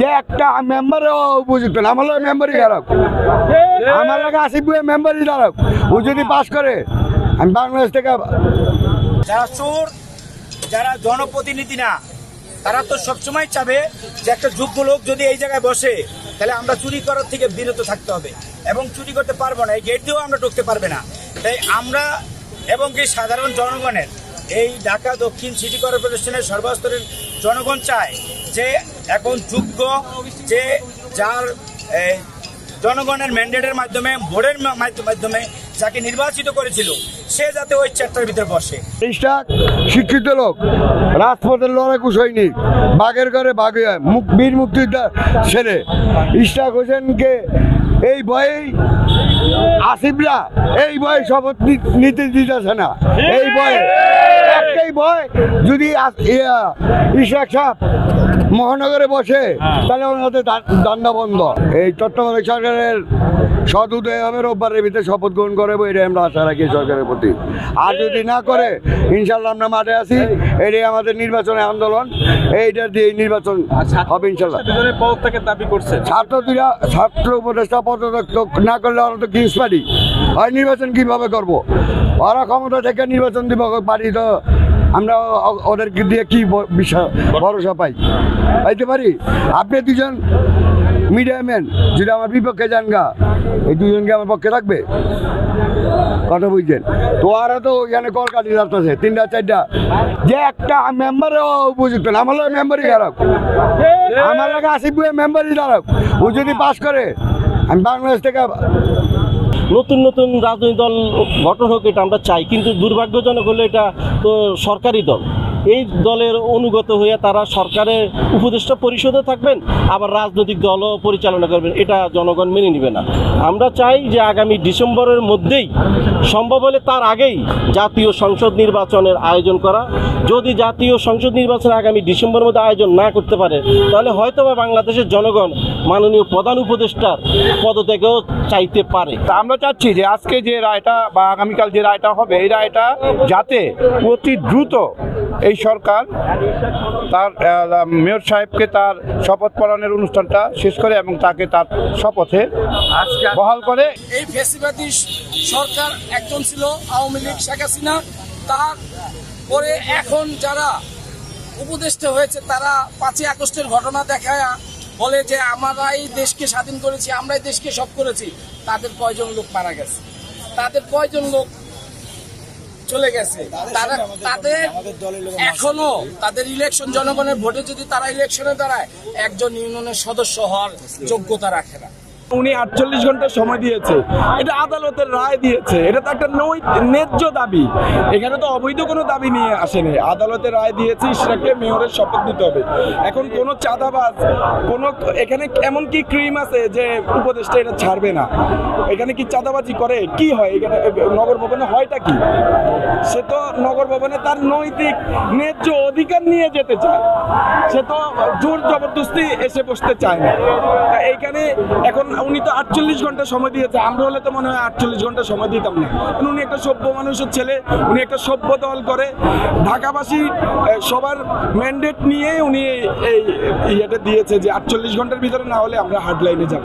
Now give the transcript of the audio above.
যে একটা মেম্বারও উপযুক্ত না, আমার লাগে মেম্বারই খারাপ, আমার লাগে আসিফ ভাই মেম্বারই খারাপ। ও যদি পাস করে আমি বাংলাদেশ থেকে। যারা চোর, যারা জনপ্রতিনিধি না, তারা তো সবসময় চাবে যে একটা যোগ্য লোক যদি এই জায়গায় বসে তাহলে আমরা চুরি করার থেকে বিরত থাকতে হবে, এবং চুরি করতে পারবো না, এই গেট দিয়েও আমরা ঢুকতে পারবে না। তাই আমরা এবং কি সাধারণ জনগণের, এই ঢাকা দক্ষিণ সিটি কর্পোরেশনের সর্বস্তরের জনগণ চায় যে এখন যোগ্য, যে যার জনগণের ম্যান্ডেটের মাধ্যমে, ভোটের মাধ্যমে যাকে নির্বাচিত করেছিল, সে যাতে ওই চেয়ারটার ভিতরে বসে। শিক্ষিত লোক, রাজপথের লড়াকু সৈনিক, বাঘের ঘরে বাঘে বীর মুক্তিযোদ্ধা ছেলে ইশরাক হোসেনকে এই ভয়েই আসিফরা এই ভয়ে শপথ নিতে দিতেছে না। এই ভয়ে একটাই ভয়, যদি ইশরাক সাহেব মহানগরে বসে তাহলে ওনার হাতে দান্ডা বন্ধ। এই তত্ত্বাবধায়ক সরকারের সৎ উদয় হবে, রোববারের ভিতরে শপথ গ্রহণ করে এটাই আমরা আশা রাখি সরকারের প্রতি। আর যদি না করে ইনশাল্লাহ আমরা মাঠে আছি, এটাই আমাদের নির্বাচনের আন্দোলন, এইটা দিয়ে নির্বাচন হবে ইনশাল্লাহ। দাবি করছে ছাত্র উপদেষ্টা পদত্যাগ না করলে ওরা তো কিংস পার্টি হয়, নির্বাচন কিভাবে করবো? ওরা ক্ষমতা থেকে নির্বাচন দিব পারি, তো আমরা ওদেরকে দিয়ে কি ভরসা পাইতে পারি? আপনি দুজন মিডিয়াম্যান যদি আমার বিপক্ষে যান গা, এই দুজনকে আমার পক্ষে থাকবে? কথা বুঝছেন তো? ওরা তো এখানে কলকাতি যাচ্ছে 3টা 4টা, যে একটা মেম্বারও উপযুক্ত না, আমার লাগে মেম্বারই খারাপ, আমার লাগে আসিফ ভাই মেম্বারই খারাপ। ও যদি পাস করে আমি বাংলাদেশ থেকে। নতুন নতুন রাজনৈতিক দল গঠন হোক, এটা আমরা চাই, কিন্তু দুর্ভাগ্যজনক হলো এটা তো সরকারি দল। এই দলের অনুগত হয়ে তারা সরকারের উপদেষ্টা পরিষদে থাকবেন, আবার রাজনৈতিক দলও পরিচালনা করবেন, এটা জনগণ মেনে নেবে না। আমরা চাই যে আগামী ডিসেম্বরের মধ্যেই, সম্ভব হলে তার আগেই জাতীয় সংসদ নির্বাচনের আয়োজন করা। যদি জাতীয় সংসদ নির্বাচন আগামী ডিসেম্বরের মধ্যে আয়োজন না করতে পারে, তাহলে হয়তোবা বাংলাদেশের জনগণ মাননীয় প্রধান উপদেষ্টার পদত্যাগও চাইতে পারে। আমরা চাচ্ছি যে আজকে যে রায়টা বা আগামীকাল যে রায়টা হবে, এই রায়টা যাতে অতি দ্রুত এই সরকার তার মেয়র সাহেবকে তার শপথ পালনের অনুষ্ঠানটা শেষ করে এবং তাকে তার শপথে বহাল করে। এই ফ্যাসিবাদী সরকার একজন ছিল আওয়ামী লীগ, শেখ হাসিনা, তার পরে এখন যারা উপদেষ্টা হয়েছে তারা 5ই আগস্টের ঘটনা দেখায় বলে যে আমরা এই দেশকে স্বাধীন করেছি, আমরা এই দেশকে সব করেছি। তাদের কয়জন লোক মারা গেছে, তাদের কয়জন লোক চলে গেছে, তাদের এখনো তাদের ইলেকশন, জনগণের ভোটে যদি তারা ইলেকশনে দাঁড়ায়, একজন ইউনিয়নের সদস্য হওয়ার যোগ্যতা রাখে না। উনি 48 ঘন্টা সময় দিয়েছে, এটা আদালতের রায় দিয়েছে, এটা তো একটা ন্যায্য দাবি, এখানে তো অবৈধ কোনো দাবি নিয়ে আসেনি। আদালতের রায় দিয়েছে, ইশরাককে মেয়রের শপথ দিতে হবে। এখন কোনো চাঁদাবাজ, কোনো এখানে এমন কি ক্রিম আছে যে উপদেষ্টা এটা ছাড়বে না? এখানে কি চাঁদাবাজি করে? কি হয় এখানে? নগর ভবনে হয়টা কি? সে তো নগর ভবনে তার নৈতিক ন্যায্য অধিকার নিয়ে যেতে চায়, সে তো জোর জবরদস্তি এসে বসতে চায় না। এইখানে এখন উনি তো 48 ঘন্টা সময় দিয়েছে, আমরা হলে তো মনে হয় 48 ঘন্টা সময় দিতাম না। উনি একটা সভ্য মানুষের ছেলে, উনি একটা সভ্য দল করে, ঢাকাবাসী সবার ম্যান্ডেট নিয়ে উনি এই ইয়েটা দিয়েছে যে 48 ঘন্টার ভিতরে না হলে আমরা হার্ড লাইনে যাব।